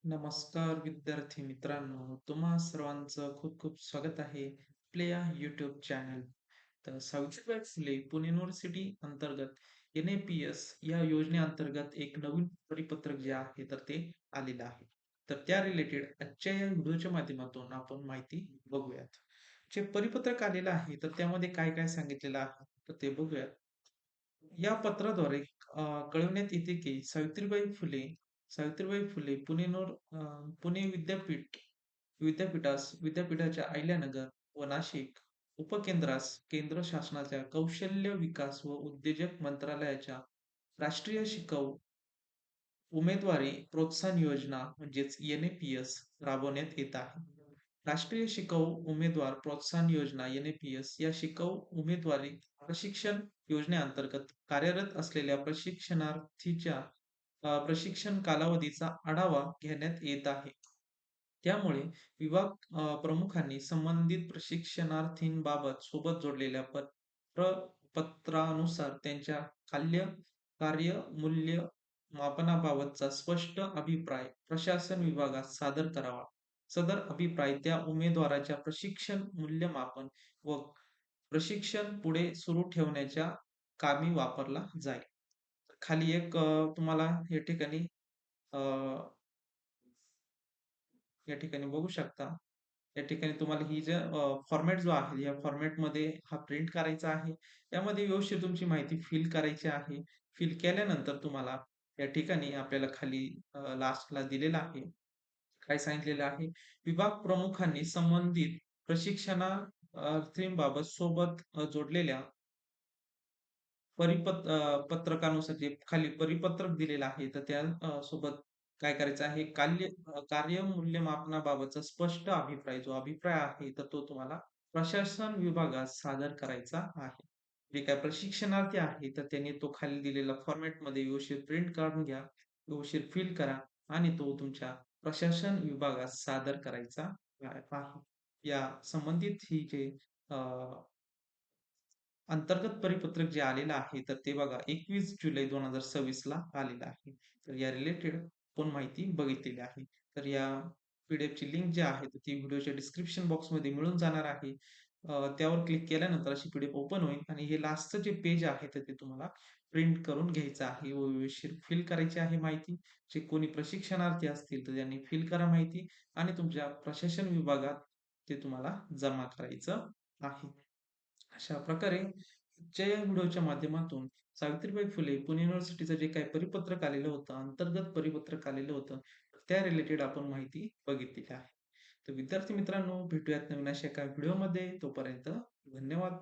नमस्कार विद्यार्थी मित्रांनो, तुम्हा सर्वांचं खूप खूप स्वागत आहे आपल्या या YouTube चॅनल. तर सावित्रीबाई फुले पुणे युनिव्हर्सिटी अंतर्गत NAPS या योजनेअंतर्गत एक नवीन परिपत्रक जे आहे तर ते आलेलं आहे. तर त्या रिलेटेड आजच्या या व्हिडिओच्या माध्यमातून आपण माहिती बघूयात. जे परिपत्रक आलेलं आहे तर त्यामध्ये काय काय सांगितलेलं आहे तर ते बघूयात. या पत्राद्वारे कळविण्यात येते की सावित्रीबाई फुले पुणे विद्यापीठाच्या अहिल्यानगर व नाशिक उपकेंद्रास केंद्र शासनाच्या कौशल्य विकास व उद्योजक मंत्रालयाच्या राष्ट्रीय शिकाऊ उमेदवारी प्रोत्साहन योजना म्हणजेच NAPS राबवण्यात येत आहे. राष्ट्रीय शिकाऊ उमेदवार प्रोत्साहन योजना NAPS या शिकाऊ उमेदवारी प्रशिक्षण योजनेअंतर्गत कार्यरत असलेल्या प्रशिक्षणार्थीच्या प्रशिक्षण कालावधीचा आढावा घेण्यात येत आहे. त्यामुळे विभाग प्रमुखांनी संबंधित प्रशिक्षणार्थींबाबत सोबत जोडलेल्या पत्रानुसार त्यांच्या काल्य कार्य मूल्यमापनाबाबतचा स्पष्ट अभिप्राय प्रशासन विभागात सादर करावा. सदर अभिप्राय त्या उमेदवाराच्या प्रशिक्षण मूल्यमापन व प्रशिक्षण पुढे सुरू ठेवण्याच्या कामी वापरला जाईल. खाली एक तुम्हाला या ठिकाणी अ, या ठिकाणी बघू शकता. या ठिकाणी तुम्हाला ही जे फॉर्मॅट जो आहे, या फॉर्मॅटमध्ये हा प्रिंट करायचा आहे. यामध्ये व्यवस्थित तुमची माहिती फिल करायची आहे. फिल केल्यानंतर तुम्हाला या ठिकाणी आपल्याला खाली लास्टला दिलेलं आहे. काय सांगितलेलं आहे? विभाग प्रमुखांनी संबंधित प्रशिक्षणार्थींबाबत सोबत जोडलेल्या पत्रकानुसार जे खाली परिपत्रक दिलेलं आहे, तर त्या सोबत काय करायचं आहे, कार्य मूल्यमापनाबाबतचा स्पष्ट अभिप्राय, जो अभिप्राय आहे, तर तो तुम्हाला प्रशासन विभागात सादर करायचा आहे. जे काही प्रशिक्षणार्थी आहे, तर त्यांनी तो खाली दिलेला फॉर्मॅटमध्ये व्यवस्थित प्रिंट काढून घ्या, व्यवस्थित फिल करा आणि तो तुमच्या प्रशासन विभागात सादर करायचा आहे. या संबंधित ही जे अंतर्गत परिपत्रक जे आलेलं आहे, तर ते बघा 21 जुलै 2026 ला आलेलं आहे. तर या रिलेटेड आपण माहिती बघितलेली आहे. तर या पी-डी-एफची लिंक जी आहे, तर ती व्हिडिओच्या डिस्क्रिप्शन बॉक्समध्ये मिळून जाणार आहे. त्यावर क्लिक केल्यानंतर अशी पी ओपन होईल आणि हे लास्टचं जे पेज आहे, तर ते तुम्हाला प्रिंट करून घ्यायचं आहे व व्यवस्थित फिल करायची आहे माहिती. जे कोणी प्रशिक्षणार्थी असतील, तर त्यांनी फिल करा माहिती आणि तुमच्या प्रशासन विभागात ते तुम्हाला जमा करायचं आहे. अशा प्रकारे आजच्या या व्हिडिओच्या माध्यमातून सावित्रीबाई फुले पुणे युनिव्हर्सिटीचं जे काही परिपत्रक आलेलं होतं, अंतर्गत परिपत्रक आलेलं होतं, त्या रिलेटेड आपण माहिती बघितलेली आहे. तर विद्यार्थी मित्रांनो, भेटूयात नवीन अशा एका व्हिडिओमध्ये. तोपर्यंत धन्यवाद.